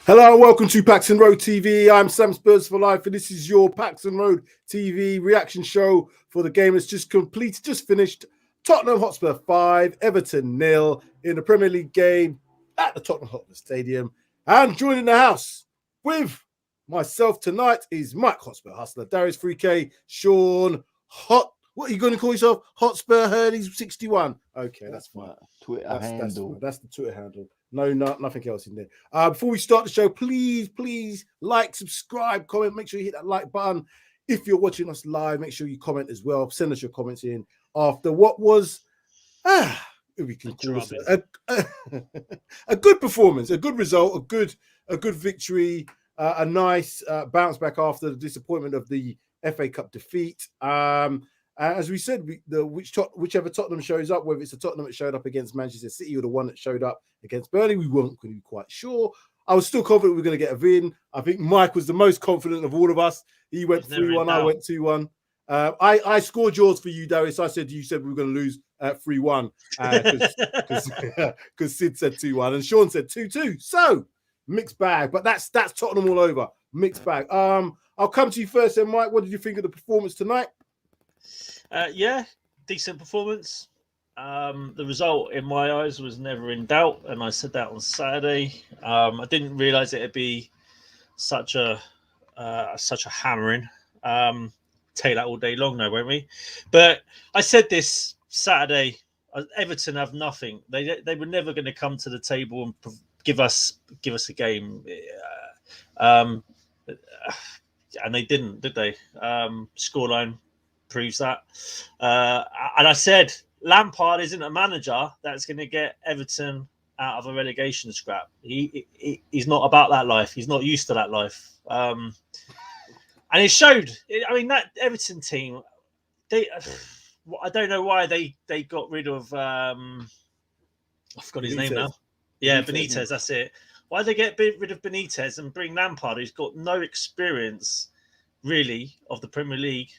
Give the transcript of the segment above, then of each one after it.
Hello and welcome to Paxton Road TV. I'm Sam Spurs for Life, and this is your Paxton Road TV reaction show for the game that's just completed, just finished. Tottenham Hotspur 5, Everton 0 in the Premier League game at the Tottenham Hotspur Stadium. And joining the house with myself tonight is Mike Hotspur Hustler, Darius 3K, Sean What are you going to call yourself? Hotspur Hurley's 61. Okay, that's fine. Twitter handle. That's the Twitter handle. No, nothing else in there. Before we start the show, please like, subscribe, comment. Make sure you hit that like button. If you're watching us live, make sure you comment as well. Send us your comments in after what was we can call it a good performance, a good result, a good victory, a nice bounce back after the disappointment of the FA Cup defeat. As we said, whichever Tottenham shows up, whether it's the Tottenham that showed up against Manchester City or the one that showed up against Burnley, we weren't going to be quite sure. I was still confident we were going to get a win. I think Mike was the most confident of all of us. He went 3-1, I went 2-1. I scored yours for you, Darius. You said we were going to lose 3-1 because Sid said 2-1 and Sean said 2-2. So mixed bag, but that's Tottenham all over. Mixed bag. I'll come to you first, then, Mike. What did you think of the performance tonight? Yeah, decent performance. The result, in my eyes, was never in doubt, and I said that on Saturday. I didn't realise it'd be such a hammering. Take that all day long, though, won't we? But I said this Saturday. Everton have nothing. They were never going to come to the table and give us a game, and they didn't, did they? Scoreline proves that. And I said Lampard isn't a manager that's going to get Everton out of a relegation scrap. He's not about that life. He's not used to that life. And it showed. I mean, that Everton team, I don't know why they got rid of I forgot his name now. Yeah, Benitez, that's it. Why did they get rid of Benitez and bring Lampard, who's got no experience really of the Premier League,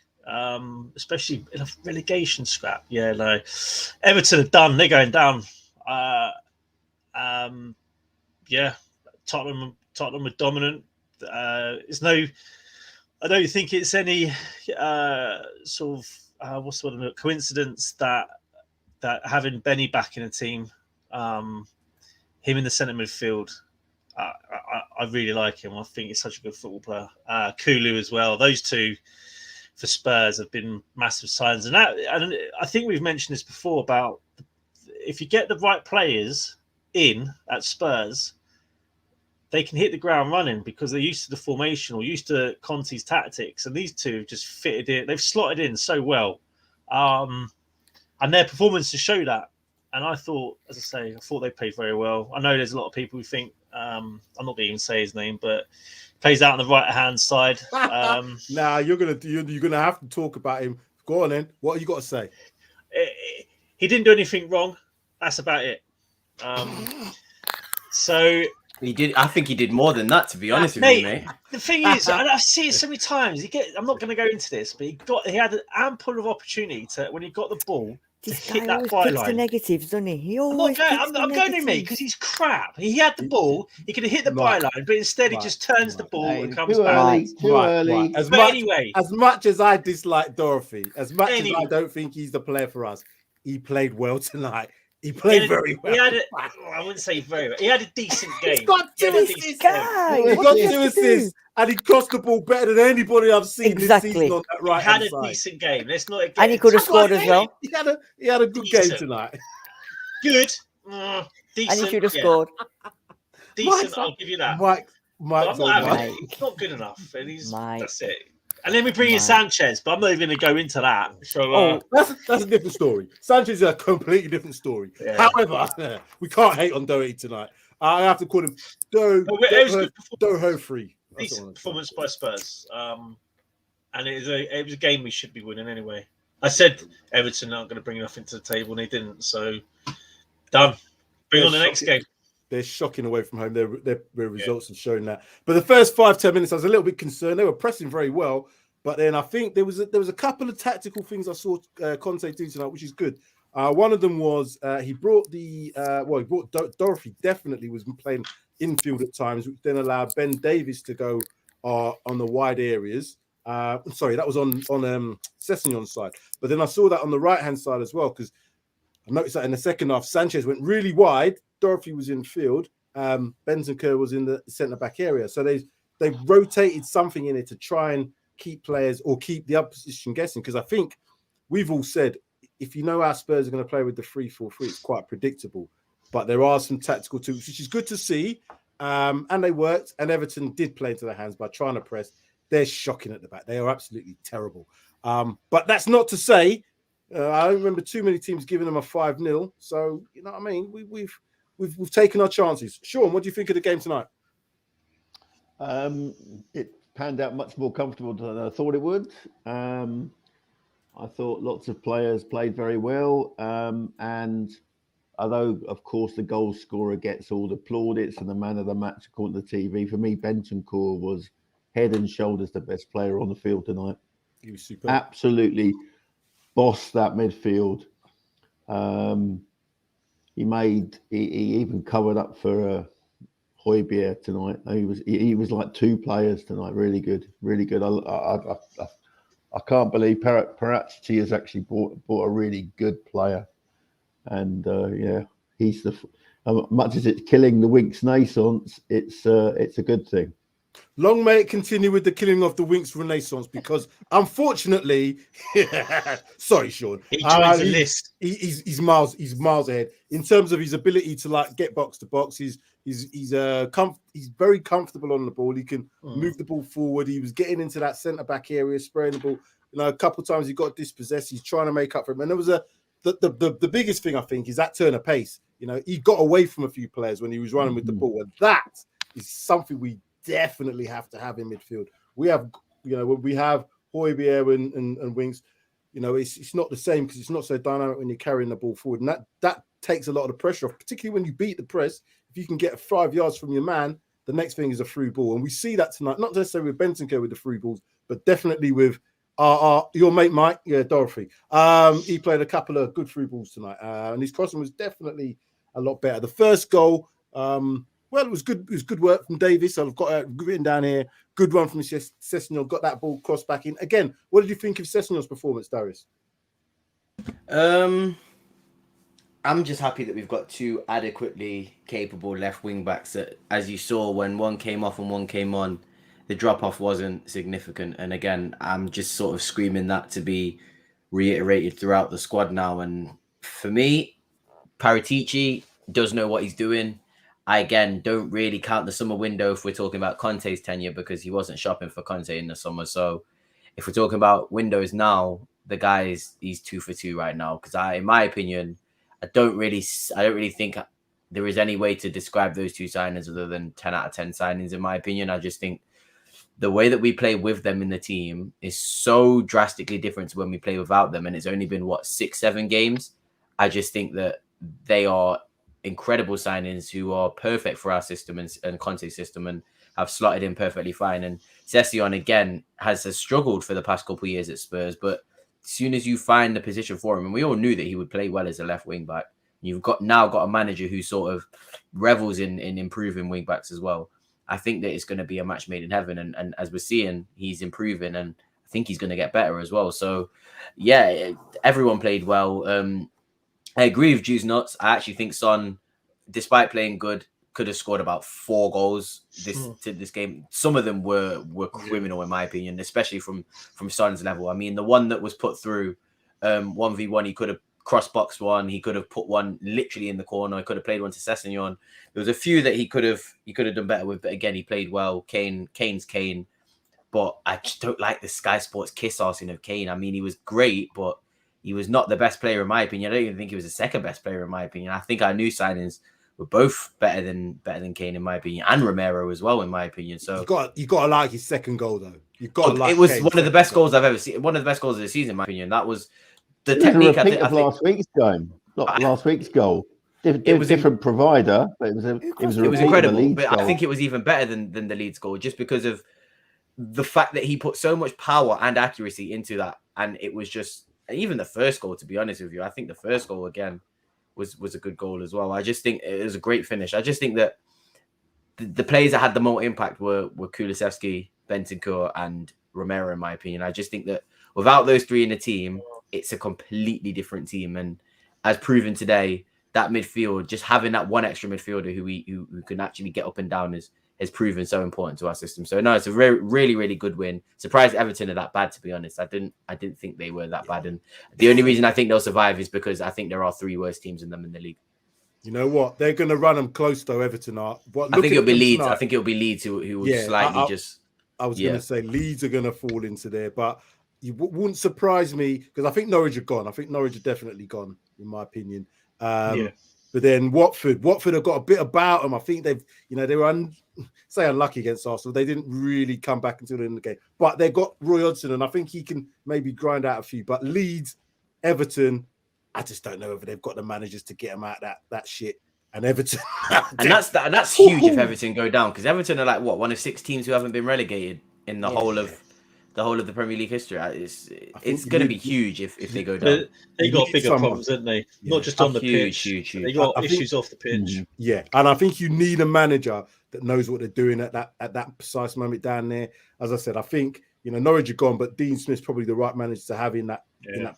especially in a relegation scrap? Yeah, no. Everton are done. They're going down. Yeah, Tottenham were dominant. I don't think it's any sort of what's the word, coincidence that having Benny back in the team, him in the centre midfield, I really like him. I think he's such a good football player. Kulu as well. Those two for Spurs have been massive signs, and I think we've mentioned this before about if you get the right players in at Spurs, they can hit the ground running because they're used to the formation or used to Conte's tactics, and these two have just fitted in. They've slotted in so well, and their performances show that. And I thought, as I say, they played very well. I know there's a lot of people who think I'm not going to even say his name, but plays out on the right hand side. Nah, you're gonna have to talk about him. Go on then. What have you got to say? He didn't do anything wrong. That's about it. So he did. I think he did more than that, to be honest with you, mate. The thing is, I see it so many times. I'm not going to go into this, but he had an ample of opportunity to, when he got the ball, this to guy hit that always byline. picks the negatives, doesn't he? He always I'm going to me because he's crap. He had the ball, he could have hit the byline, but instead he just turns the ball and comes back. Too early. As much as I dislike Dorothy, as much as I don't think he's the player for us, he played well tonight. He played very well. I wouldn't say very well. He had a decent game. He's got two assists. He got 2 assists, and he crossed the ball better than anybody I've seen this season on that right hand side. He had a decent game. Let's not. And he could have scored as well. He had a good game tonight. Good. Decent. And he should have scored. Decent. I'll give you that. Mike's not good enough. And that's it. And then we bring in Sanchez, but I'm not even going to go into that. So that's a different story. Sanchez is a completely different story. Yeah. However, we can't hate on Doherty tonight. I have to call him Doho free. Decent performance by Spurs. And it was a game we should be winning anyway. I said Everton aren't going to bring enough into the table, and they didn't. So done. Bring on the next game. They're shocking away from home. Their results have shown that. But the first 5-10 minutes, I was a little bit concerned. They were pressing very well, but then I think there was a couple of tactical things I saw Conte do tonight, which is good. One of them was he brought Dorothy. Definitely was playing infield at times, which then allowed Ben Davies to go on the wide areas. Sorry, that was on Sessegnon's side. But then I saw that on the right-hand side as well, because I noticed that in the second half, Sanchez went really wide. Dorothy was in field. Bentancur was in the centre-back area. So they've rotated something in it to try and keep players or keep the opposition guessing. Because I think we've all said, if you know how Spurs are going to play with the 3-4-3, it's quite predictable. But there are some tactical tools, which is good to see. And they worked. And Everton did play into their hands by trying to press. They're shocking at the back. They are absolutely terrible. But that's not to say I don't remember too many teams giving them a 5-0. So you know what I mean. We've taken our chances. Sean, what do you think of the game tonight? It panned out much more comfortable than I thought it would. I thought lots of players played very well, and although, of course, the goal scorer gets all the plaudits and the man of the match according to the TV, for me, Bentancur was head and shoulders the best player on the field tonight. He was superb. Absolutely bossed that midfield. He even covered up for Hotspur tonight. He was like two players tonight. Really good, really good. I can't believe PRTv has actually bought a really good player, and he's the much as it's killing the Winks Renaissance, it's a good thing. Long may it continue with the killing of the Winks Renaissance, because unfortunately, sorry, Sean, he joins the list. He's miles ahead in terms of his ability to like get box to box. He's very comfortable on the ball. He can move the ball forward. He was getting into that centre back area, spraying the ball. You know, a couple of times he got dispossessed. He's trying to make up for him. And there was the biggest thing I think is that turn of pace. You know, he got away from a few players when he was running with the ball, and that is something we definitely have to have in midfield. We have Hotspur and Winks. You know, it's not the same because it's not so dynamic when you're carrying the ball forward, and that takes a lot of the pressure off, particularly when you beat the press. If you can get 5 yards from your man, the next thing is a through ball, and we see that tonight. Not necessarily with Bentancur with the through balls, but definitely with your mate Mike, Dorothy. He played a couple of good through balls tonight, and his crossing was definitely a lot better. The first goal. Well, it was good. It was good work from Davis. I've got it written down here. Good run from Sessegnon. Got that ball crossed back in. Again, what did you think of Sessegnon's performance, Darius? I'm just happy that we've got two adequately capable left wing backs that, as you saw, when one came off and one came on, the drop off wasn't significant. And again, I'm just sort of screaming that to be reiterated throughout the squad now. And for me, PRTv does know what he's doing. I, again, don't really count the summer window if we're talking about Conte's tenure, because he wasn't shopping for Conte in the summer. So if we're talking about windows now, the guy he's 2 for 2 right now. Because in my opinion, I don't really think there is any way to describe those two signings other than 10 out of 10 signings. In my opinion, I just think the way that we play with them in the team is so drastically different to when we play without them. And it's only been 6-7 games. I just think that they are incredible signings who are perfect for our system and Conte's system and have slotted in perfectly fine. And Sessegnon, again, has struggled for the past couple of years at Spurs, but as soon as you find the position for him, and we all knew that he would play well as a left wing back, you've now got a manager who sort of revels in improving wing backs as well. I think that it's going to be a match made in heaven, and as we're seeing, he's improving, and I think he's going to get better as well. So yeah, everyone played well. I agree with Juice Nuts. I actually think Son, despite playing good, could have scored about 4 goals this game. Some of them were criminal in my opinion, especially from Son's level. I mean, the one that was put through 1v1, he could have cross-boxed one. He could have put one literally in the corner. He could have played one to Sessegnon. There was a few that he could have done better with, but again, he played well. Kane's Kane. But I just don't like the Sky Sports kiss-arsing of Kane. I mean, he was great, but he was not the best player in my opinion. I don't even think he was the second best player in my opinion. I think our new signings were both better than Kane in my opinion, and Romero as well in my opinion. So you got to like his second goal though. You got to like. It was Kane's one of the best goals I've ever seen. One of the best goals of the season in my opinion. That was the technique. I think last week's game, not last week's goal. It was a different provider, but it was incredible. But goal. I think it was even better than the Leeds goal, just because of the fact that he put so much power and accuracy into that, and it was just. Even the first goal, to be honest with you, I think the first goal again was a good goal as well. I just think it was a great finish. I just think that the players that had the more impact were Kulusevski, Bentancur, and Romero, in my opinion. I just think that without those three in the team, it's a completely different team. And as proven today, that midfield, just having that one extra midfielder who can actually get up and down has proven so important to our system. So no, it's a really, really good win. Surprised Everton are that bad, to be honest. I didn't think they were that bad. And the only reason I think they'll survive is because I think there are three worst teams in them in the league. You know what? They're going to run them close, though, Everton are. I think it'll be Leeds. I think it'll be Leeds who will slightly just... I was going to say Leeds are going to fall into there, but you wouldn't surprise me because I think Norwich are gone. I think Norwich are definitely gone, in my opinion. But then Watford have got a bit about them. I think they were unlucky against Arsenal. They didn't really come back until the end of the game, but they got Roy Hodgson, and I think he can maybe grind out a few. But Leeds, Everton, I just don't know whether they've got the managers to get them out that shit. And Everton, and that's huge if Everton go down, because Everton are like one of 6 teams who haven't been relegated in the whole of the Premier League history. It's going to be huge if they go down. They got bigger problems, didn't they? Not just on the pitch. Huge. They got issues off the pitch. Yeah, and I think you need a manager that knows what they're doing at that precise moment down there. As I said, I think Norwich are gone, but Dean Smith's probably the right manager to have in that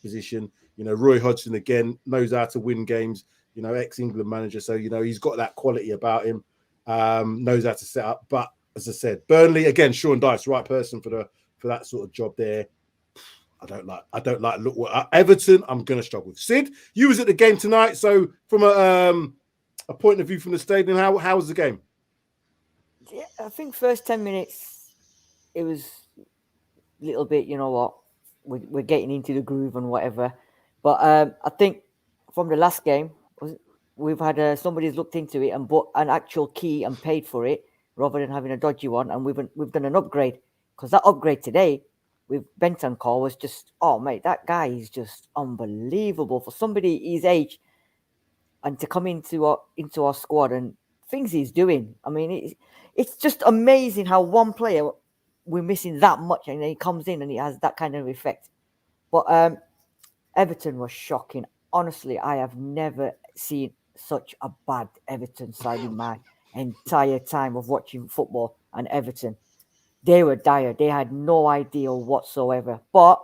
position. Roy Hodgson again knows how to win games. Ex-England manager, so he's got that quality about him. Knows how to set up. But as I said, Burnley again, Sean Dyche, right person for that sort of job there. I don't like look what Everton. I'm going to struggle with. Sid, you was at the game tonight, so from a point of view from the stadium, how was the game? Yeah, I think first 10 minutes it was a little bit. You know what, we're getting into the groove and whatever. But I think from the last game, we've had somebody's looked into it and bought an actual key and paid for it rather than having a dodgy one. And we've done an upgrade, because that upgrade today with Bentancur was just, oh mate, that guy is just unbelievable for somebody his age, and to come into our squad and things he's doing. I mean, it's just amazing how one player we're missing that much, and then he comes in and he has that kind of effect. But Everton was shocking. Honestly, I have never seen such a bad Everton side in my entire time of watching football. And Everton, they were dire. They had no idea whatsoever. But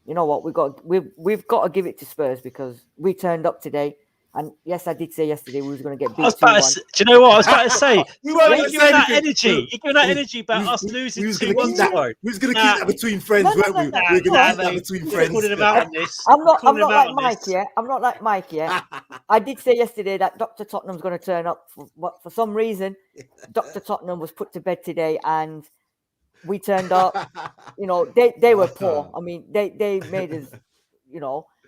you know what? We've got to give it to Spurs, because we turned up today. And yes, I did say yesterday we was going to get beat 2-1. Do you know what I was about to say? You're giving that energy. You're giving that energy about us losing 2-1 tomorrow. We was going to keep that between friends, weren't we? We're going to keep that between friends. I'm not like Mike, yeah. I'm not like Mike, yeah. I did say yesterday that Dr. Tottenham's going to turn up, but for some reason, Dr. Tottenham was put to bed today, and we turned up. They were poor. I mean, they made us,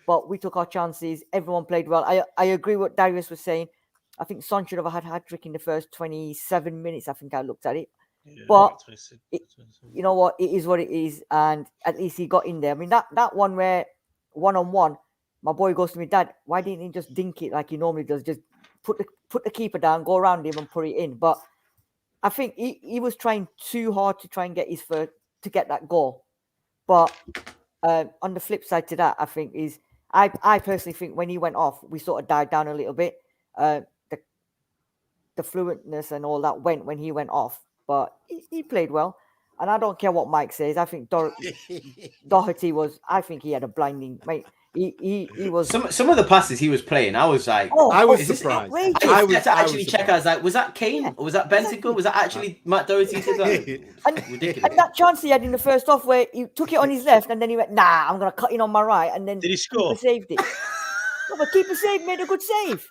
but we took our chances. Everyone played well. I agree with what Darius was saying. I think Son should have had a hat-trick in the first 27 minutes. I think I looked at it. Yeah, but you know what? It is what it is. And at least he got in there. I mean, that one where one-on-one, my boy goes to me, Dad, why didn't he just dink it like he normally does? Just put the keeper down, go around him and put it in. But I think he was trying too hard to try and get to get that goal. But on the flip side to that, I think is, I personally think when he went off, we sort of died down a little bit. The fluentness and all that went when he went off, but he played well. And I don't care what Mike says. I think Doherty was. I think he had a blinding. Mate, he was. Some of the passes he was playing, I was like, I was surprised. I was actually check. I was like, was that Kane or was that Bentancur? Was that actually Matt Doherty? And that chance he had in the first half where he took it on his left and then he went, nah, I'm gonna cut in on my right, and then did he score? Keeper saved it. No, but keeper saved made a good save.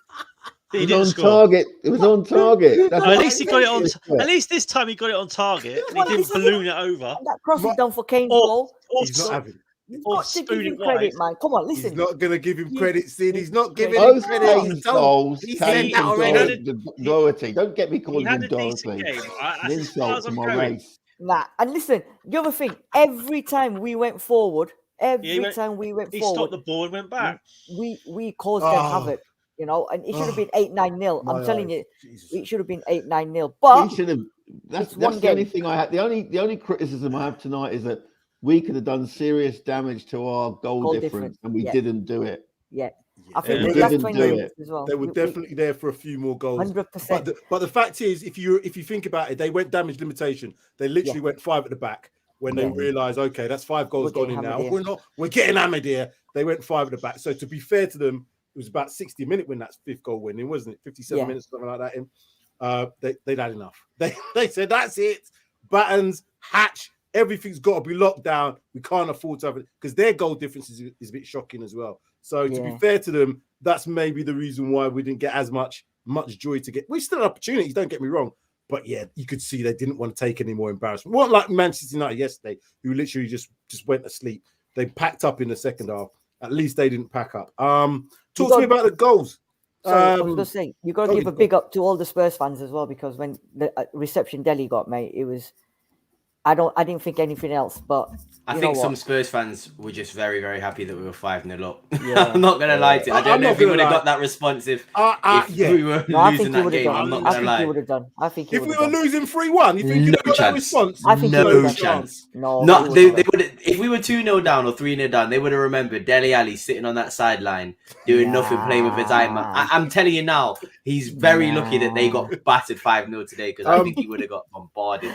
It was on target. It was on target. At least he got it on. At least this time he got it on target. And he didn't balloon it over. That cross is done for Kane's goal. He's not having. You've got to give him credit, man. Come on, listen. He's not going to give him credit, Sid. He's not giving him credit. Those goals came already. from Doherty. Don't get me calling him He had a decent Doherty. game. An insult to my race. Nah, and listen, the other thing, every time we went forward, he stopped the ball and went back. We caused them havoc. And it should have been 8-9-0. I'm telling you, it should have been 8-9-0. But he should have. That's the only thing I had. The only criticism I have tonight is that we could have done serious damage to our goal difference, and we didn't do it. Yeah. I think They the last didn't 20 do minutes as well. They were definitely there for a few more goals. 100%. But the fact is, if you think about it, they went damage limitation. They literally went 5 at the back when they realised, okay, that's 5 goals gone in now. We're getting hammered here. They went 5 at the back. So to be fair to them, it was about 60 minutes when that 5th goal went in, wasn't it? 57 minutes, something like that. They'd had enough. They said, that's it. Battens, Hatch, everything's got to be locked down. We can't afford to have it because their goal difference is a bit shocking as well. So to be fair to them, that's maybe the reason why we didn't get as much joy to get. We still had opportunities, don't get me wrong. But yeah, you could see they didn't want to take any more embarrassment. What like Manchester United yesterday, who literally just went to sleep. They packed up in the second half. At least they didn't pack up. Talk to me about the goals. I was just saying, you got to give a big up to all the Spurs fans as well, because when the reception Delhi got, mate, it was. I didn't think anything else, but I think some Spurs fans were just very, very happy that we were 5-0 up. Yeah. I'm not gonna lie to you. I don't know if we would have got that response if we were losing that game. I'm not gonna lie. I think you would have done. I think if we were losing 3-1, you think you'd have got that response? I think no chance. No, they would. If we were 2-0 down or 3-0 down, they would have remembered Dele Alli sitting on that sideline doing nothing, playing with his eye. I'm telling you now, he's very lucky that they got battered 5-0 today, because I think he would have got bombarded.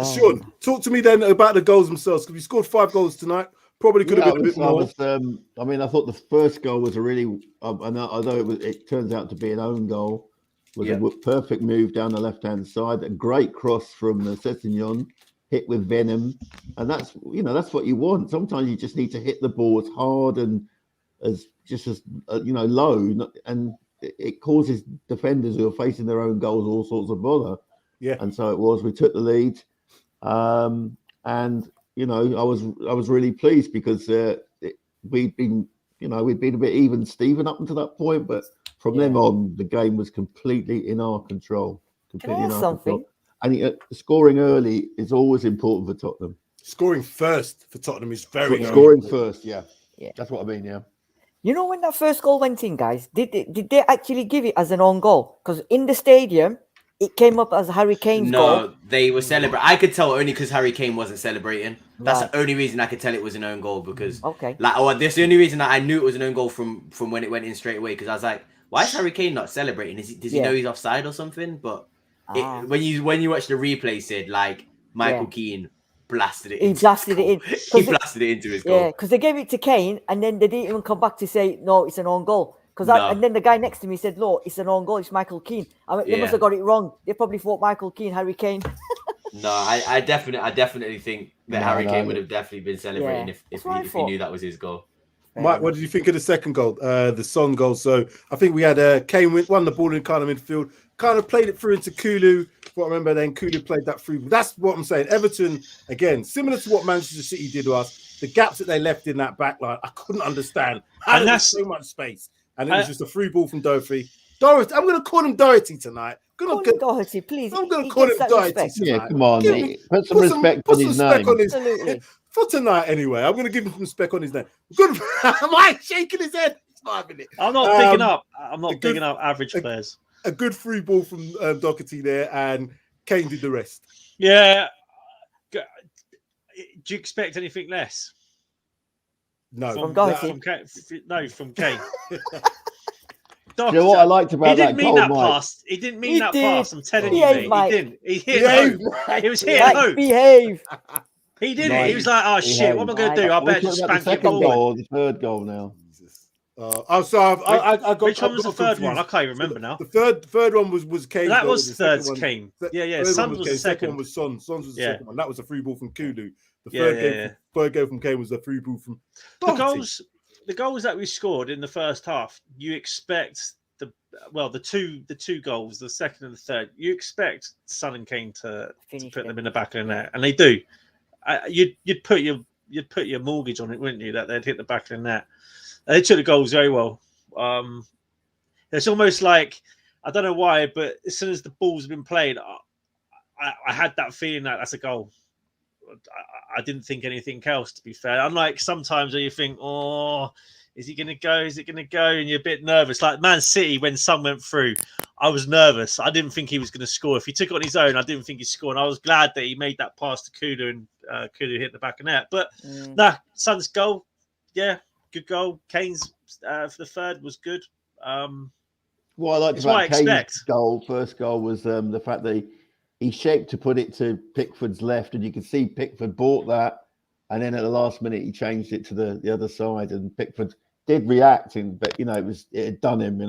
Sean, talk to me then about the goals themselves, because we scored 5 goals tonight. Probably could have been a bit more. I thought the first goal was a really, although it turns out to be an own goal, was a perfect move down the left-hand side. A great cross from Sessegnon, hit with venom, and that's what you want. Sometimes you just need to hit the ball as hard and as low, and it causes defenders who are facing their own goals all sorts of bother. Yeah, and so it was. We took the lead. And I was really pleased because we'd been a bit even Steven up until that point, but from then on the game was completely in our control. Control. And scoring early is always important for Tottenham. Scoring first for Tottenham is very scoring first. Yeah, that's what I mean. Yeah. You know, when that first goal went in, guys, did they actually give it as an own goal? Because in the stadium, it came up as Harry Kane's goal. No, they were celebrating. I could tell only because Harry Kane wasn't celebrating. That's the only reason I could tell it was an own goal, because that's the only reason that I knew it was an own goal from when it went in straight away, because I was like, why is Harry Kane not celebrating? Does he know he's offside or something? But when you watch the replay, Sid, like Michael Keane blasted it. He blasted it in. He blasted it into his goal. Yeah, because they gave it to Kane and then they didn't even come back to say no, it's an own goal. And then the guy next to me said, "No, it's an own goal. It's Michael Keane." I mean, they must have got it wrong. They probably thought Michael Keane, Harry Kane. No, I definitely think that Harry Kane would have definitely been celebrating if he knew that was his goal. Mike, what did you think of the second goal, the Son goal? So I think we had Kane won the ball in kind of midfield, kind of played it through into Kulu. What I remember, then Kulu played that through. That's what I'm saying. Everton, again, similar to what Manchester City did to us, the gaps that they left in that back line, I couldn't understand. How there was so much space. And it was just a free ball from Doherty. I'm going to call him Doherty tonight. Call him Doherty, please. I'm going to call him Doherty tonight. Yeah, come on. Put some respect on his name. Absolutely. For tonight, anyway. I'm going to give him some respect on his name. Good. Mike shaking his head. I'm not picking up. I'm not picking up average players. A good free ball from Doherty there, and Kane did the rest. Yeah. Do you expect anything less? No, from Doherty. From Kane. You know what I liked about that goal, Mike? He didn't mean that pass. I'm telling you, mate. He didn't. He hit it. It was hit home. Behave. He didn't. He was like, "Oh shit, what am I going to do? I better just spank it forward." The third goal now. I got. Which one was the third one? I can't remember now. The third one was Kane. That was the third Kane. Yeah. Son was the second one. Was Son. Son's was the second one. That was a free ball from Kulu. The third goal from Kane was the free ball from Doherty. The goals that we scored in the first half, you expect the two goals, the second and the third, you expect Son and Kane to put them in the back of the net, and they do. You'd put your mortgage on it, wouldn't you? That they'd hit the back of the net. They took the goals very well. It's almost like, I don't know why, but as soon as the ball's been played, I had that feeling that that's a goal. I didn't think anything else, to be fair. Unlike sometimes where you think, "Oh, is he going to go? Is it going to go?" And you're a bit nervous. Like Man City, when Son went through, I was nervous. I didn't think he was going to score. If he took it on his own, I didn't think he'd score. And I was glad that he made that pass to Kulu and Kulu hit the back of net. But Son's goal, good goal. Kane's for the third was good. What I liked It's what I about Kane's expect. first goal, was the fact that he shaped to put it to Pickford's left, and you could see Pickford bought that, and then at the last minute he changed it to the other side, and Pickford did react, but it had done him. It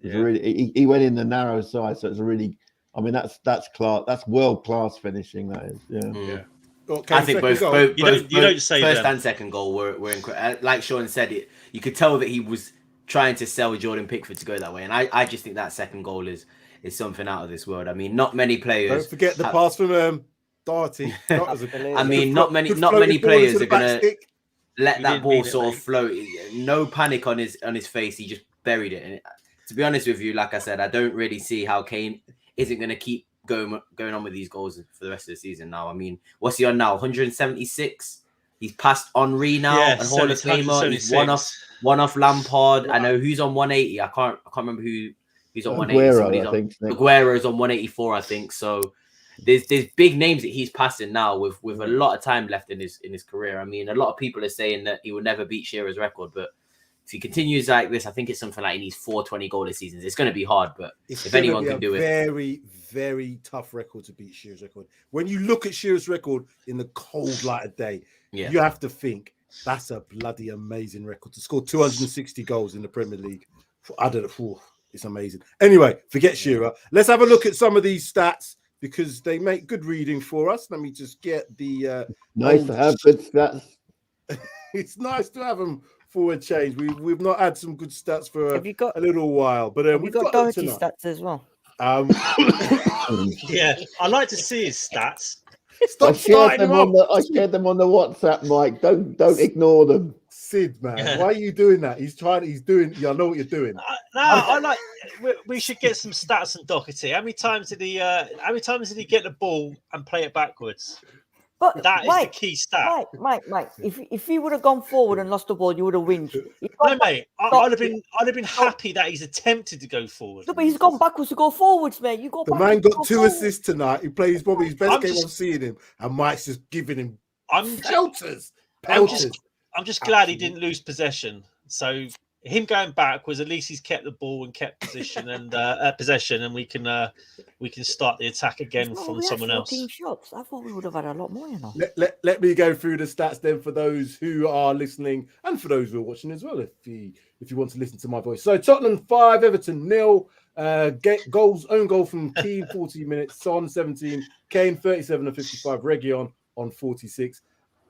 was really, he went in the narrow side, so it's a really, that's class, that's world class finishing. That is, Mm. Okay, I think both You don't say first them. and second goal were incredible. Like Sean said, you could tell that he was trying to sell Jordan Pickford to go that way, and I just think that second goal is something out of this world. I mean, not many players. Don't forget the pass from Doherty. I mean, not many players are gonna let that ball sort of float. No panic on his face. He just buried it. And to be honest with you, like I said, I don't really see how Kane isn't going to keep going on with these goals for the rest of the season. Now, I mean, what's he on now? 176. He's passed Henry now and Hall of Famer. He's one off Lampard. I know who's on 180. I can't remember who's on 180. Aguero's on 184, I think. So there's big names that he's passing now with a lot of time left in his career. I mean, a lot of people are saying that he will never beat Shearer's record, but if he continues like this, I think it's something like he needs 420 goal this season. It's going to be hard, but if anyone can do it, very, very tough record to beat Shearer's record. When you look at Shearer's record in the cold light of day, you have to think that's a bloody amazing record to score 260 goals in the Premier League. I don't know. It's amazing. Anyway, forget Shearer. Let's have a look at some of these stats because they make good reading for us. Let me just get the nice to have good stats. It's nice to have them for a change. We've not had some good stats for a little while, but we've got Doherty stats as well. Yeah, I like to see his stats. I shared them on the WhatsApp, Mike. Don't ignore them. Sid, man, why are you doing that? He's doing. Yeah, I know what you're doing. I like. We should get some stats on Doherty. How many times did he get the ball and play it backwards? But that is the key stat. Mike. If he would have gone forward and lost the ball, you would have whinged. No, mate. I'd have been happy that he's attempted to go forward. No, but he's gone backwards to go forwards, mate. The man got 2 assists tonight. He plays probably his best game I've seen him, and Mike's just giving him pelters. I'm just glad he didn't lose possession. So him going back was at least he's kept the ball and kept position and possession, and we can start the attack again from someone else. Shots. I thought we would have had a lot more. Let me go through the stats then for those who are listening and for those who are watching as well. If you want to listen to my voice, so Tottenham 5, Everton 0. Own goal from Keane 40 minutes, Son 17, Kane 37 and 55, Reguilon on 46.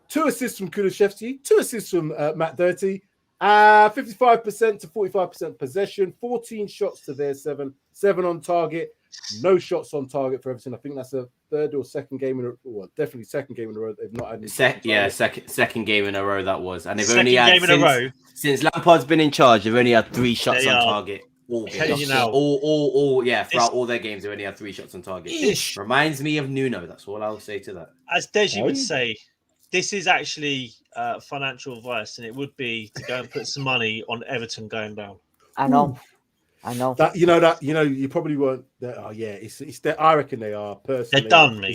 2 assists from Kulusevski, 2 assists from Matt Doherty, 55% to 45% possession, 14 shots to their 7 on target, no shots on target for Everton. I think that's a third or second game in a row. Definitely second game in a row. They've not had second game in a row that was, and they've only had since Lampard's been in charge. They've only had 3 shots on target. Throughout all their games, they only had 3 shots on target. Reminds me of Nuno. That's all I'll say to that. As Deji would say, this is actually financial advice, and it would be to go and put some money on Everton going down. I know. That you probably weren't. It's I reckon they are personally. They're done, mate.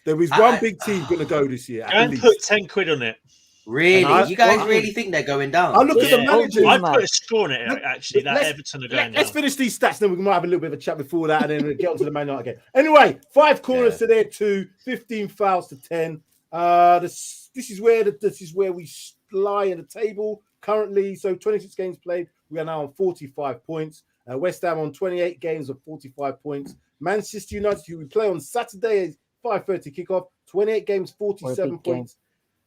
There was one big team going to go this year. Go and put 10 quid on it. Really? You guys really think they're going down? I look at the manager. I put a score on it, actually, that Everton are going down. Let's finish these stats, then we might have a little bit of a chat before that, and then we'll get on to the Man United game. Anyway, 5 corners to their 2, 15 fouls to 10. This is where we lie in the table currently. So 26 games played. We are now on 45 points. West Ham on 28 games of 45 points. Manchester United, who we play on Saturday, 5:30 kickoff, 28 games, 47 points.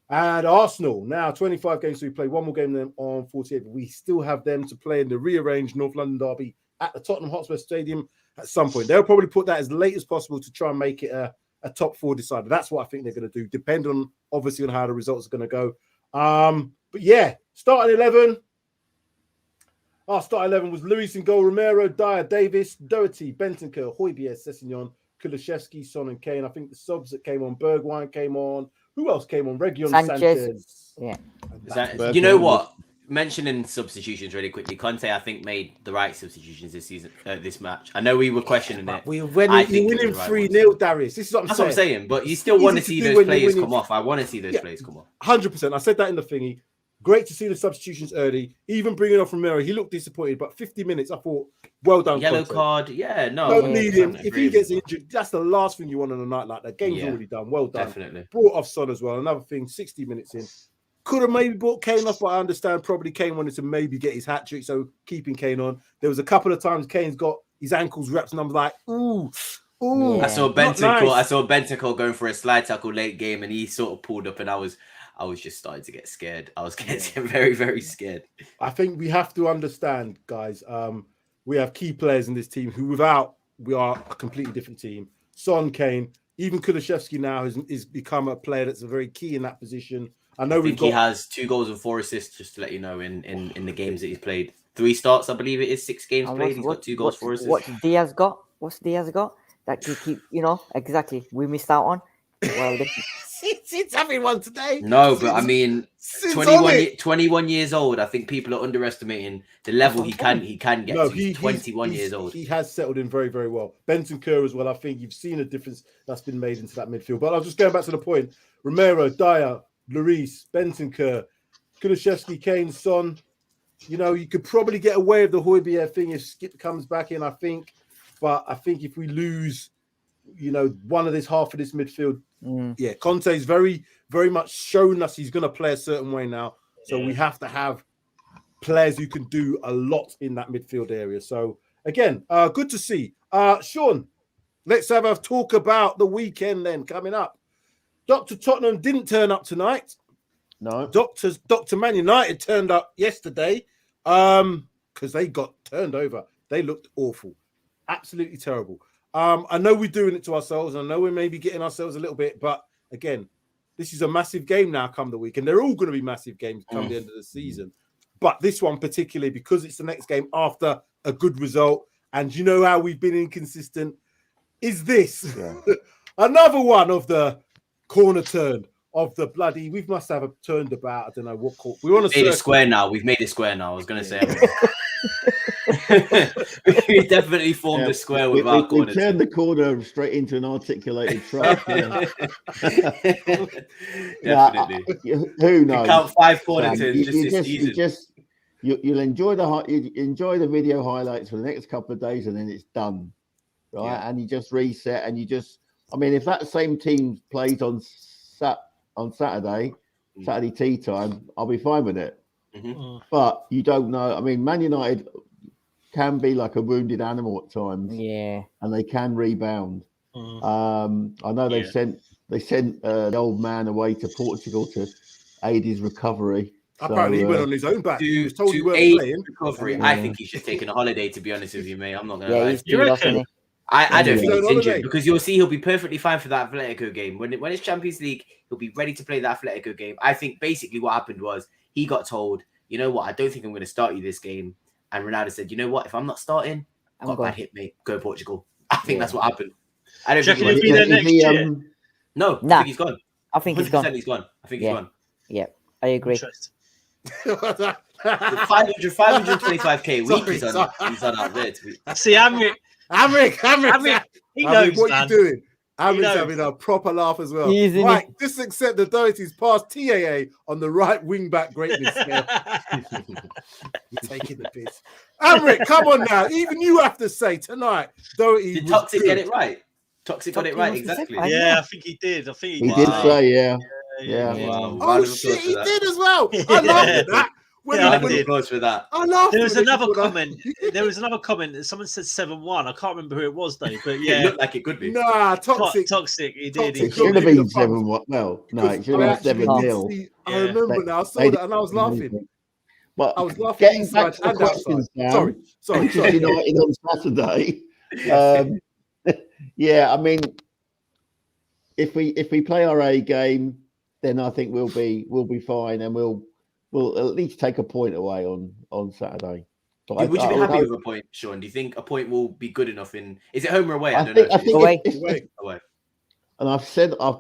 And Arsenal, now 25 games, so we play one more game than on 48. But we still have them to play in the rearranged North London derby at the Tottenham Hotspur Stadium at some point. They'll probably put that as late as possible to try and make it a top 4 decider. That's what I think they're going to do, depend on obviously on how the results are going to go. But yeah, starting 11. Our starting 11 was Luis in goal, Romero, Dyer, Davis, Doherty, Bentancur, Højbjerg, Sessegnon, Kulusevski, Son and Kane. I think the subs that came on, Bergwijn came on. Who else came on? Reguilon, Sanchez. Yeah. You know what? Mentioning substitutions really quickly, Conte, I think, made the right substitutions this season, this match. I know we were questioning it. You're winning 3-0, Darius. This is what I'm saying. That's what I'm saying. But you still want to see those players come off. I want to see those players come off. 100%. I said that in the thingy. Great to see the substitutions early. Even bringing off Romero, he looked disappointed, but 50 minutes, I thought, well done. Yellow Conte. card, yeah, no. Don't need him. 100% If he agree gets with injured, that's the last thing you want on a night like that. Game's Yeah. already done. Well done. Definitely. Brought off Son as well. Another thing, 60 minutes in. Could have maybe brought Kane off, but I understand probably Kane wanted to maybe get his hat trick, so keeping Kane on. There was a couple of times Kane's got his ankles wrapped, and I'm like, ooh. Yeah. I saw Not nice. Bentancur going for a slide tackle late game, and he sort of pulled up, and I was just starting to get scared. I was getting very, very scared. I think we have to understand, guys. We have key players in this team who, without, we are a completely different team. Son, Kane, even Kulusevski now is become a player that's very key in that position. I know He has 2 goals and 4 assists, just to let you know, in the games that he's played. 3 starts, I believe it is, 6 games And played. He's got 2 goals, 4 assists. What's Diaz got? What's Diaz got? That you keep, exactly. We missed out on. Well, It's having one today. No, but I mean, 21 years old. I think people are underestimating the level he can get to. He's 21 years old. He has settled in very, very well. Bentancur as well. I think you've seen a difference that's been made into that midfield. But I'll just go back to the point. Romero, Dyer, Lloris, Bentancur, Kulusevski, Kane, Son. You could probably get away with the Højbjerg thing if Skip comes back in, I think. But I think if we lose, one of this half of this midfield, Conte's very, very much shown us he's going to play a certain way now. So we have to have players who can do a lot in that midfield area. So again, good to see. Sean, let's have a talk about the weekend then coming up. Dr. Tottenham didn't turn up tonight. No. Dr. Man United turned up yesterday because they got turned over. They looked awful. Absolutely terrible. I know we're doing it to ourselves. I know we're maybe getting ourselves a little bit, but again, this is a massive game now come the weekend. They're all going to be massive games come the end of the season. But this one particularly, because it's the next game after a good result, and you know how we've been inconsistent, is this another one of the corner turn of the bloody, we must have a turned about, I don't know what call. We want to made it square now. We've made it square now. I was going to say we definitely formed a square with our corner. We turned the corner straight into an articulated track. Definitely. Who knows? Count 5 corner turns this season. You'll enjoy the video highlights for the next couple of days, and then it's done, right? Yeah. And you just reset, and if that same team plays on Saturday tea time, I'll be fine with it. Mm-hmm. But you don't know. Man United can be like a wounded animal at times. Yeah, and they can rebound. I know they sent the old man away to Portugal to aid his recovery. Apparently, he went on his own back. He was told he weren't playing. Recovery. I think he should take a holiday. To be honest with you, mate, I'm not gonna lie. You reckon? I don't think he's injured because you'll see he'll be perfectly fine for that Atletico game. When it's Champions League, he'll be ready to play that Atletico game. I think basically what happened was he got told, you know what, I don't think I'm going to start you this game. And Ronaldo said, you know what, if I'm not starting, got a bad hit, mate. Go Portugal. I think that's what happened. I don't think he'll be there next year. No, I think he's gone. I think he's gone. He's gone. I think he's gone. Yeah, I agree. 525k a week he's on out there. See, Amrik, he knows, what man. you doing? Amrik's having a proper laugh as well. Right, just accept the Doherty's past TAA on the right wing back greatness scale. You're taking the piss. Amrik, come on now. Even you have to say tonight, Doherty. Did Toxic get it right? Toxic got it right, exactly. Yeah, I think he did. I think he did say, yeah. Wow. Oh shit, he did as well. I laughed at that. For that. I laughed. There was another comment. There was another comment that someone said 7-1. I can't remember who it was though, but yeah, it looked like it could be. Nah, Toxic. Toxic. He did. It should have been 7-1. No, it should have been 7-0. I remember now. I saw that and I was laughing. But I was laughing. Getting back to the questions now. Sorry. United on Saturday. If we play our A game, then I think we'll be fine, and we'll at least take a point away on Saturday. But would you be happy with a point, Sean? Do you think a point will be good enough? Is it home or away? I think away. And I've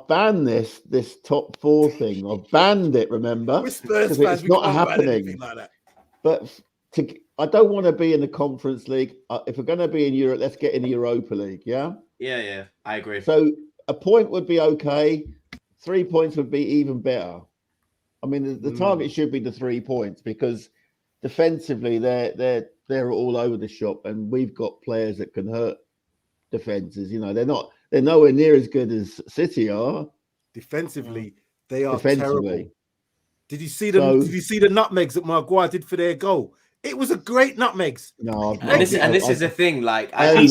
banned this top 4 thing. I've banned it. Remember, Spurs fans, it's not happening. Like that. But I don't want to be in the Conference League. If we're going to be in Europe, let's get in the Europa League. Yeah. Yeah, I agree. So a point would be okay. 3 points would be even better. I mean, the target should be the 3 points because defensively they're all over the shop, and we've got players that can hurt defenses. You know, they're nowhere near as good as City are. Defensively, they are terrible. Defensively. Did you see the nutmegs that Maguire did for their goal? It was a great nutmegs. No, and this is the thing. Like, I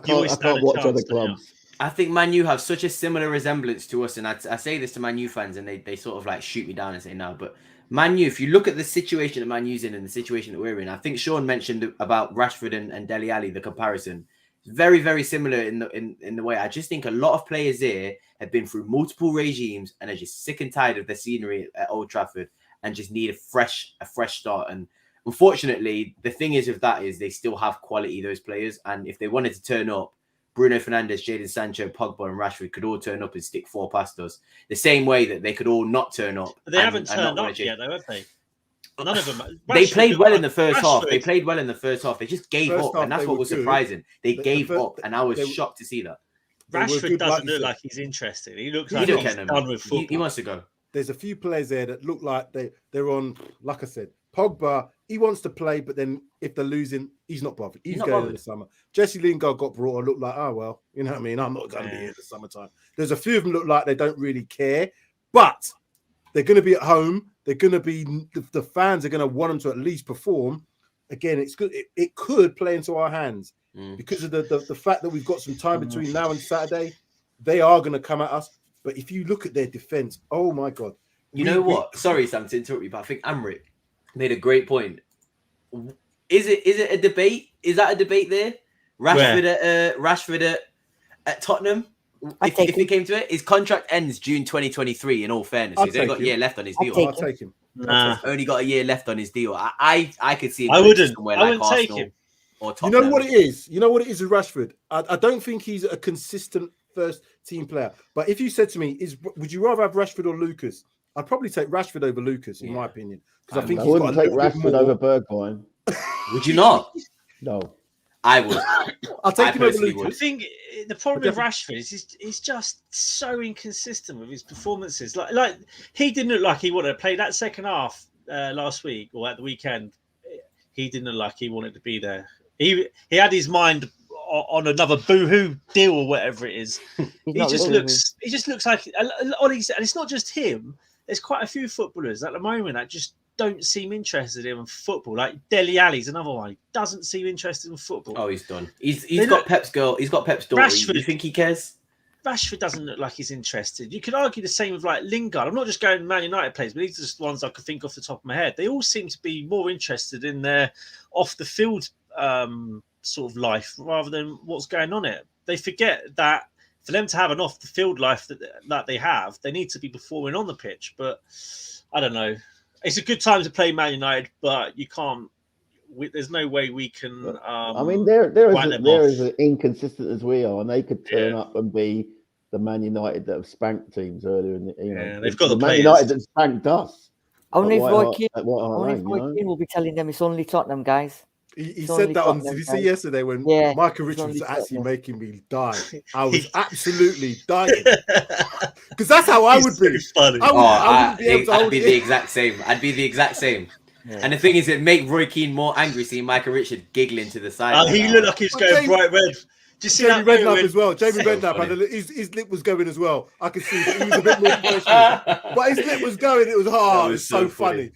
can't watch other clubs. I think Man U have such a similar resemblance to us, and I say this to Man U fans, and they sort of like shoot me down and say no, but Man U, if you look at the situation that Man U's in and the situation that we're in, I think Sean mentioned about Rashford and Dele Alli, the comparison. It's very, very similar in the way. I just think a lot of players here have been through multiple regimes and are just sick and tired of the scenery at Old Trafford and just need a fresh start. And unfortunately, the thing is with that is they still have quality, those players, and if they wanted to turn up, Bruno Fernandes, Jadon Sancho, Pogba, and Rashford could all turn up and stick 4 past us. The same way that they could all not turn up. But they haven't turned up yet, though, have they? None of them. They played well in the first half. They played well in the first half. They just gave up, and that's what was surprising. They gave up, and I was shocked to see that. Rashford doesn't look like he's interested. He looks like he's done with football. He wants to go. There's a few players there that look like they're on, like I said, Pogba, he wants to play, but then if they're losing, he's not bothered. He's going in the summer. Jesse Lingard got brought on, looked like, oh, well, you know what I mean? I'm not going to be here in the summertime. There's a few of them look like they don't really care, but they're going to be at home. They're going to be, the fans are going to want them to at least perform. Again, it's good. It could play into our hands because of the fact that we've got some time between now and Saturday. They are going to come at us. But if you look at their defense, oh my God. You know what? Sorry, Sam, to interrupt you, but I think Amrit made a great point. Is it a debate? Is that a debate there? Rashford at Tottenham? If it came to it, his contract ends June 2023. In all fairness, he's only got a year left on his deal. I'll take him. Only got a year left on his deal. I could see him. I wouldn't. Somewhere I like wouldn't Arsenal take him. Or Tottenham. You know what it is? You know what it is with Rashford? I don't think he's a consistent first team player. But if you said to me, would you rather have Rashford or Lucas? I'd probably take Rashford over Lucas, in my opinion, because I think he's wouldn't take Rashford over Bergwijn. Would you not? No, I would. I'll take him over Lucas. I think the problem with Rashford is he's just so inconsistent with his performances. Like he didn't look like he wanted to play that second half last week or at the weekend. He didn't look like he wanted to be there. He had his mind on another boohoo deal or whatever it is. He just looks like, and it's not just him. There's quite a few footballers at the moment that just don't seem interested in football. Like Dele Alli's another one. He doesn't seem interested in football. Oh, he's done. He's got Pep's girl. He's got Pep's daughter. Rashford, you think he cares? Rashford doesn't look like he's interested. You could argue the same with like Lingard. I'm not just going Man United players, but these are just ones I could think off the top of my head. They all seem to be more interested in their off the field sort of life rather than what's going on it. They forget that for them to have an off the field life that they have, they need to be performing on the pitch. But I don't know. It's a good time to play Man United, but you can't. There's no way we can. I mean, they're as inconsistent as we are, and they could turn up and be the Man United that have spanked teams earlier in the. They've got the Man United that spanked us. I wonder if Roy Keane will be telling them it's only Tottenham, guys. He said that on. Did you see yesterday when Michael Richards was actually making me die? I was absolutely dying because that's how I would be. Funny. I'd be the exact same. I'd be the exact same. Yeah. And the thing is, it make Roy Keane more angry seeing Michael Richards giggling to the side. He looked like he was going bright red. Just see Jamie Redknapp as well. Jamie Redknapp, his lip was going as well. I could see that he was a bit more professional, but his lip was going. It was hard. It was so funny.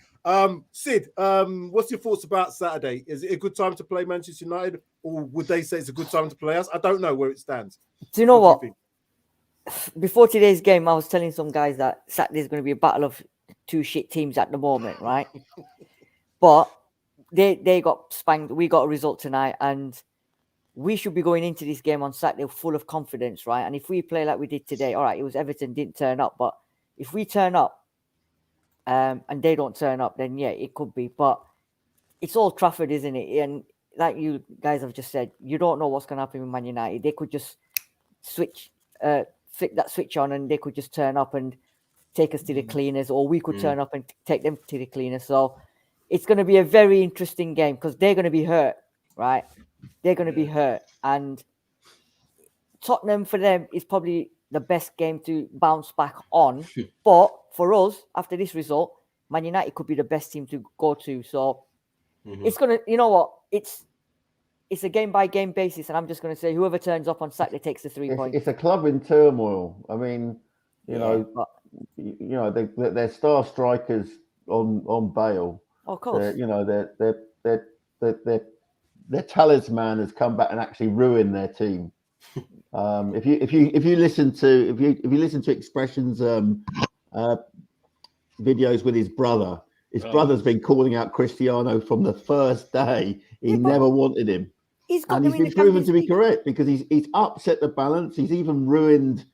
Sid, what's your thoughts about Saturday? Is it a good time to play Manchester United, or would they say it's a good time to play us? I don't know where it stands. Do you know what? Before today's game, I was telling some guys that Saturday's going to be a battle of two shit teams at the moment, right? But they got spanked. We got a result tonight, and we should be going into this game on Saturday full of confidence, right? And if we play like we did today, all right, it was Everton didn't turn up, but if we turn up and they don't turn up, then yeah, it could be. But it's Old Trafford, isn't it? And like you guys have just said, you don't know what's going to happen with Man United. They could just flick that switch on, and they could just turn up and take us to the cleaners, or we could turn up and take them to the cleaners. So it's going to be a very interesting game because they're going to be hurt, right? They're going to be hurt. And Tottenham, for them, is probably the best game to bounce back on. But for us, after this result, Man United could be the best team to go to. So it's gonna, you know what? It's a game by game basis, and I'm just gonna say whoever turns up on Saturday takes the 3 points. It's a club in turmoil. I mean, you know, their star strikers on bail. Of course. Their talisman has come back and actually ruined their team. If you listen to Expression's videos with his brother, his brother's been calling out Cristiano from the first day. He never wanted him. He's been proven to be correct because he's upset the balance. He's even ruined.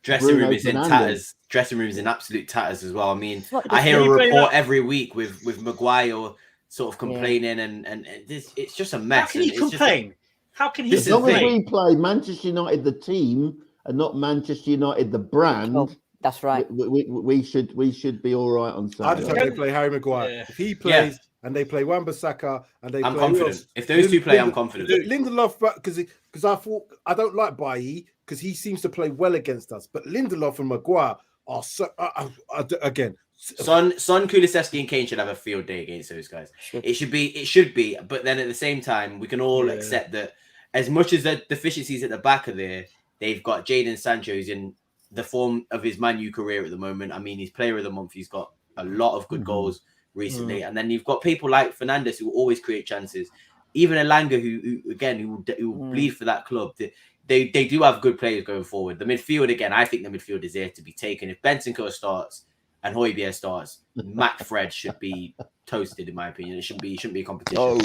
Dressing room is in tatters. Dressing room is in absolute tatters as well. I mean, I hear a report every week with Maguire sort of complaining, and it's just a mess. How can he complain? How can he? As long as we play Manchester United the team and not Manchester United the brand, that's right. We should be all right on Saturday. I just hope they play Harry Maguire. Yeah. If he plays and they play Wan-Bissaka and they I'm play confident. If those two play, I'm confident. Lindelof, because I thought I don't like Bailly because he seems to play well against us, but Lindelof and Maguire are so again. Son, Kulusevski, and Kane should have a field day against those guys. It should be. But then at the same time, we can all accept that as much as the deficiencies at the back are there, they've got Jadon Sancho, who's in the form of his Man U career at the moment. I mean, he's player of the month. He's got a lot of good goals recently. And then you've got people like Fernandes who always create chances. Even Elanga, who will bleed for that club. They do have good players going forward. The midfield, again, I think the midfield is there to be taken. If Bentancur starts and Hojbjerg starts, Matt Fred should be toasted, in my opinion. It shouldn't be a competition.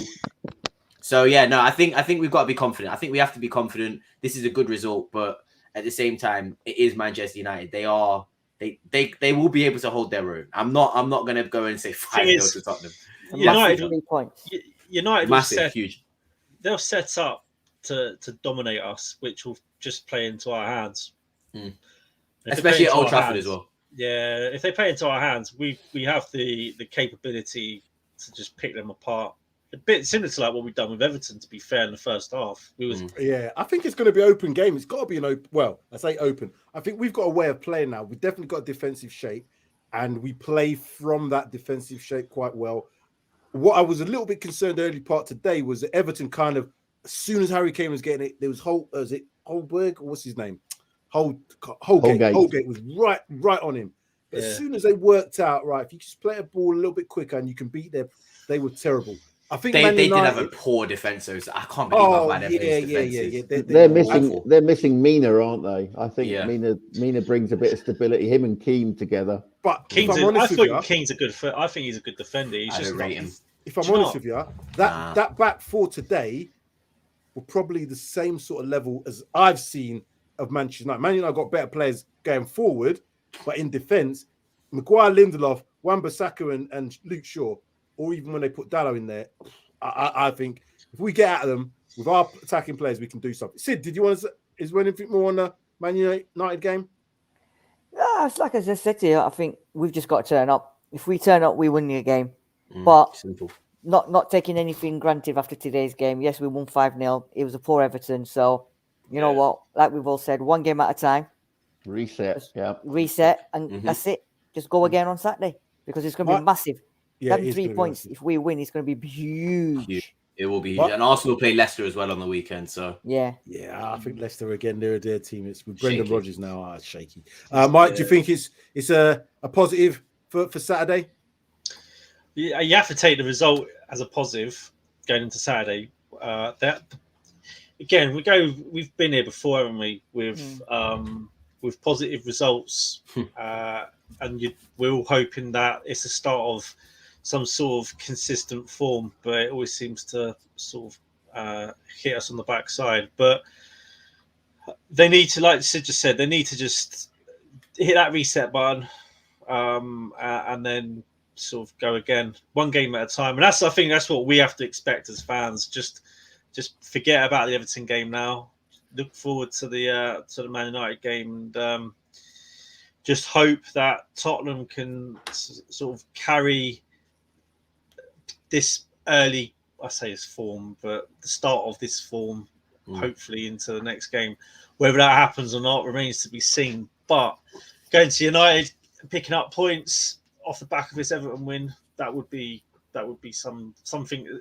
So yeah, no, I think we've got to be confident. I think we have to be confident. This is a good result, but at the same time, it is Manchester United. They will be able to hold their own. I'm not going to go and say 5-0 to Tottenham. United massive, huge. They'll set up to dominate us, which will just play into our hands. Especially at Old Trafford as well. Yeah, if they play into our hands, we have the capability to just pick them apart. A bit similar to like what we've done with Everton, to be fair, in the first half. I think it's going to be an open game. It's got to be an open. Well, I say open. I think we've got a way of playing now. We've definitely got a defensive shape, and we play from that defensive shape quite well. What I was a little bit concerned early part today was that Everton kind of, as soon as Harry Kane was getting it, there was Holberg, or what's his name? Holgate was right on him. But as soon as they worked out, right, if you just play a ball a little bit quicker and you can beat them, they were terrible. I think they did have a poor defense. So I can't believe how bad Everton's defense is. They're missing Mina, aren't they? I think Mina brings a bit of stability. Him and Kym together. But I think King's a good. I think he's a good defender. He's just rate him. If I'm honest with you, that back four today were probably the same sort of level as I've seen of Manchester United. Man United got better players going forward, but in defence, Maguire, Lindelof, Wan-Bissaka, and Luke Shaw, or even when they put Dalot in there, I think if we get at them with our attacking players, we can do something. Sid, did you want to? Is there anything more on the Man United game? It's like I just said to you, I think we've just got to turn up. If we turn up, we win the game. But simple. Not taking anything granted after today's game. Yes, we won 5-0. It was a poor Everton. So, you know what? Like we've all said, one game at a time. Reset. And that's it. Just go again on Saturday because it's going to be massive. Yeah, that 3 points, if we win, it's going to be huge. It will be huge. And Arsenal play Leicester as well on the weekend. So yeah, I think Leicester again. They're their team. It's with Brendan Rodgers now. It's shaky. Mike, do you think it's a positive for Saturday? Yeah, you have to take the result as a positive going into Saturday. That again, we've been here before, haven't we? With positive results, and we're all hoping that it's the start of some sort of consistent form, but it always seems to sort of hit us on the backside. But they need to, like Sid just said, they need to just hit that reset button, and then sort of go again, one game at a time. And I think that's what we have to expect as fans. Just forget about the Everton game now. Look forward to the Man United game, and just hope that Tottenham can sort of carry this early, I say it's form, but the start of this form hopefully into the next game. Whether that happens or not remains to be seen. But going to United, picking up points off the back of this Everton win, that would be something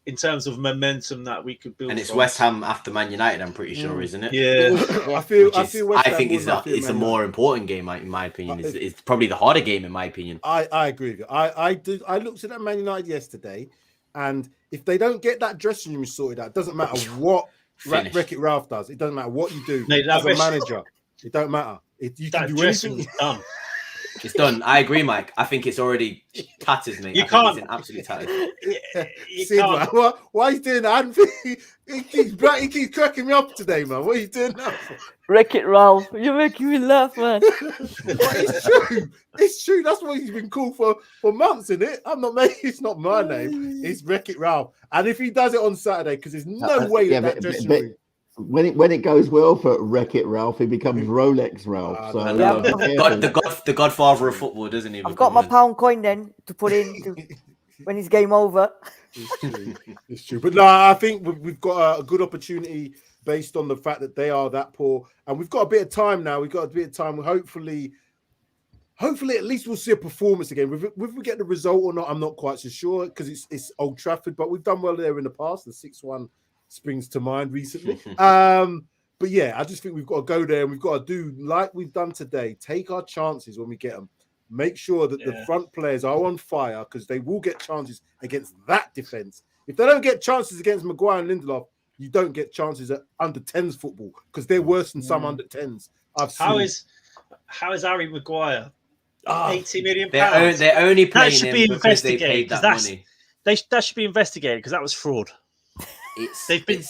in terms of momentum that we could build. And it's from. West Ham after Man United, I'm pretty sure, isn't it? Yeah. I feel Which is, West I Ham think more is than I a, feel it's a Man more United. important game, in my opinion. It's probably the harder game, in my opinion. I agree with you. I looked at that Man United yesterday, and if they don't get that dressing room sorted out, it doesn't matter what Wreck-It Ralph does. It doesn't matter what you do as a manager. It don't matter. You can do anything. Done. It's done. I agree, Mike. I think it's already tatters, mate. You I think can't. It's in absolute tatters. Sid, man, why are you doing that? He keeps cracking me up today, man. What are you doing now for? Wreck-It Ralph, you're making me laugh, man. It's true. It's true. That's what he's been called for months, isn't it? It's not my name. It's Wreck-It Ralph. And if he does it on Saturday, because there's no way that dressing room. When it goes well for Wreck-It Ralph, he becomes Rolex Ralph. So the godfather of football, doesn't he? I've got my pound coin then to put in when it's game over. It's true. But no, I think we've got a good opportunity based on the fact that they are that poor, and we've got a bit of time now. We've got a bit of time. Hopefully, at least we'll see a performance again. If we get the result or not, I'm not quite so sure because it's Old Trafford, but we've done well there in the past. The 6-1 springs to mind recently. But yeah, I just think we've got to go there and we've got to do like we've done today. Take our chances when we get them. Make sure that the front players are on fire because they will get chances against that defense. If they don't get chances against Maguire and Lindelof, you don't get chances at under 10s football because they're worse than some under 10s. How is Harry Maguire? 80 million They're pounds. they're only That playing should him be because they investigated paid that because money. that should be investigated because that was fraud. They've been.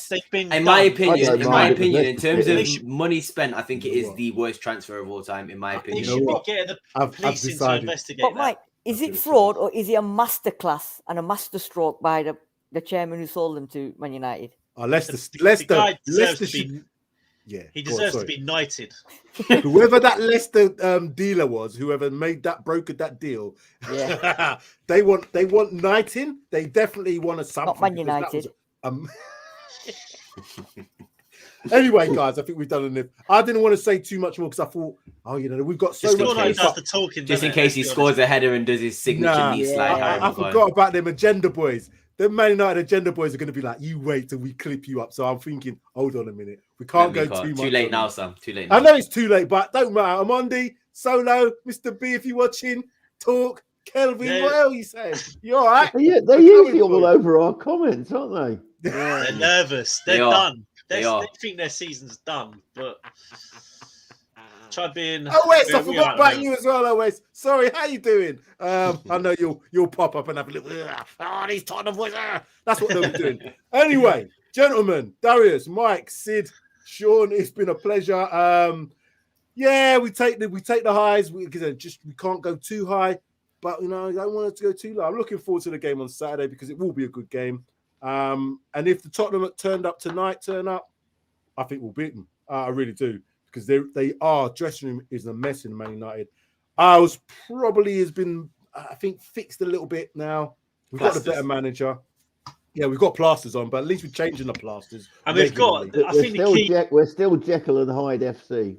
In my opinion, it. in terms of money spent, I think it is the worst transfer of all time. In my They opinion, should be getting the police in to investigate. But Mike, is it fraud or is it a masterclass and a masterstroke by the chairman who sold them to Man United? Leicester should. Yeah, he deserves to be knighted. Whoever that Leicester dealer was, whoever brokered that deal, they want knighting. They definitely want a something. Not Man United. Anyway, guys, I think we've done enough. I didn't want to say too much more because I thought, we've got so much. Does the talking, just in case he scores a header and does his signature knee slide. I forgot about them agenda boys. The Man United agenda boys are going to be like, you wait till we clip you up. So I'm thinking, hold on a minute. We can't go too much. Too late now, Sam. Too late now. I know it's too late, but don't matter. Amondi, Solo, Mr. B, if you're watching, talk. Kelvin, what else are you saying? You all right? They're usually all over our comments, aren't they? They're nervous. They're done. They think their season's done, but try being. Wes, I forgot about you as well, Wes. Sorry, how you doing? I know you'll pop up and have a little. These Tottenham boys. That's what they'll be doing. Anyway, gentlemen, Darius, Mike, Sid, Sean, it's been a pleasure. We take the highs. We can't go too high, but I don't want it to go too low. I'm looking forward to the game on Saturday because it will be a good game. And if the Tottenham that turned up tonight turn up, I think we'll beat them. I really do. Because they are dressing room is a mess in Man United. Ours probably has been, I think, fixed a little bit now. We've got a better manager. Yeah, we've got plasters on, but at least we're changing the plasters. And we've got. We're still Jekyll and Hyde FC.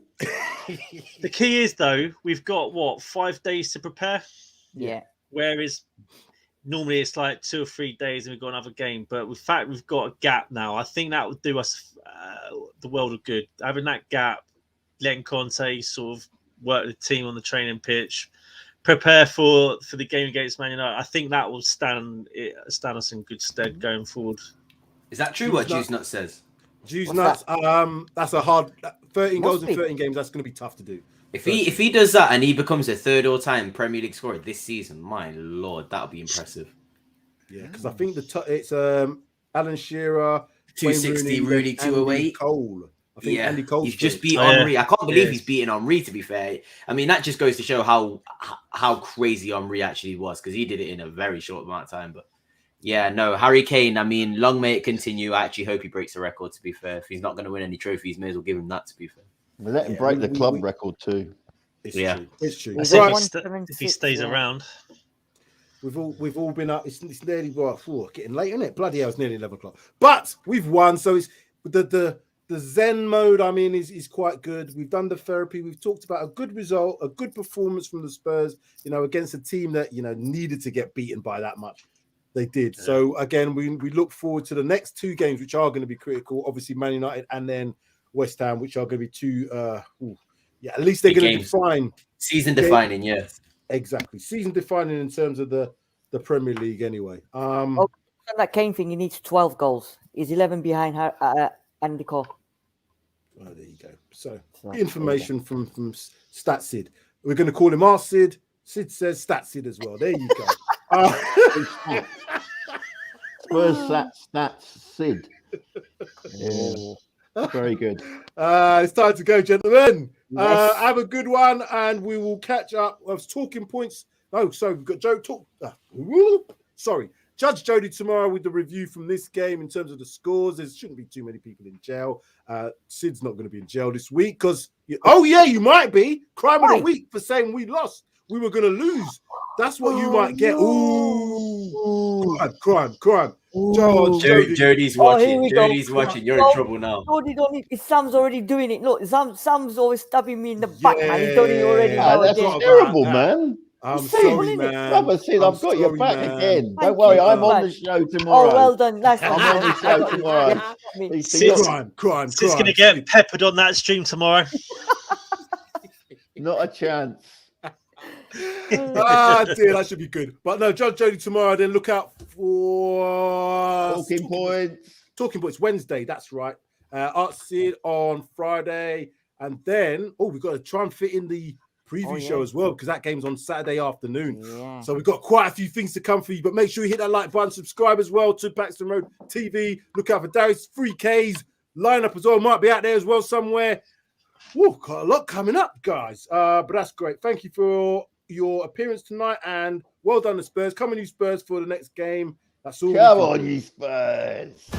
The key is though, we've got 5 days to prepare. Yeah. Whereas normally it's like 2 or 3 days and we've got another game. But in fact, we've got a gap now. I think that would do us the world of good. Having that gap. Letting Conte sort of work the team on the training pitch, prepare for the game against Man United. I think that will stand us in good stead going forward. Is that true? What Juice Nuts says? Juice Nuts. That's a hard 13 goals in 13 games. That's going to be tough to do. If he does that and he becomes a third all-time Premier League scorer this season, my lord, that'll be impressive. Yeah, because I think it's Alan Shearer, 260, Rooney 208, Cole. I think Andy Cole's he's just beat Henry. I can't believe he's beating Henry, to be fair. I mean, that just goes to show how crazy Henry actually was because he did it in a very short amount of time. But yeah, no, Harry Kane, I mean, long may it continue. I actually hope he breaks the record, to be fair. If he's not going to win any trophies, may as well give him that, to be fair. We'll let him break the club record too. It's true. If he stays around. We've all been up. It's nearly getting late, isn't it? Bloody hell, it's nearly 11 o'clock. But we've won, so the Zen mode, I mean, is quite good. We've done the therapy. We've talked about a good result, a good performance from the Spurs, against a team that, needed to get beaten by that much. They did. Yeah. So, again, we look forward to the next 2 games, which are going to be critical. Obviously, Man United and then West Ham, which are going to be 2, at least they're going to define. Season-defining, yes. Exactly. Season-defining in terms of the Premier League anyway. That Kane thing, he needs 12 goals. He's 11 behind Andy Cole. Oh, there you go. So information from Stat Sid. We're going to call him our Sid. Sid says Stat Sid as well. There you go. Spurs Stats Sid. Yeah. Very good. It's time to go, gentlemen. Yes. Have a good one, and we will catch up. I was talking points. Oh, so we've got Joe talk. Sorry. Judge Jody tomorrow with the review from this game in terms of the scores. There shouldn't be too many people in jail. Sid's not going to be in jail this week because, you might be. Crime of the week for saying we lost. We were going to lose. That's what you might get. Ooh. Crime. Jody's watching. Jody's watching. You're in trouble now. Sam's already doing it. Look, Sam's always stabbing me in the back, man. He's done it already. That's terrible, man. I'm sorry, man. Brother Sid, I've got your back again. Don't worry, I'm on the show tomorrow. Oh, well done. Nice one. I'm on the show tomorrow. Crime. Sid's going to get peppered on that stream tomorrow. Not a chance. Dear, that should be good. But no, Judge Jody tomorrow. Then look out for Talking Points Wednesday. That's right. Art Sid on Friday, and then we've got to try and fit in the preview show as well, because that game's on Saturday afternoon. Yeah. So we've got quite a few things to come for you, but make sure you hit that like button, subscribe as well to Paxton Road TV. Look out for Darius 3Ks lineup as well. Might be out there as well somewhere. Got a lot coming up, guys. But that's great. Thank you for your appearance tonight, and well done, the Spurs. Come on, you Spurs, for the next game. That's all. Come on, you Spurs.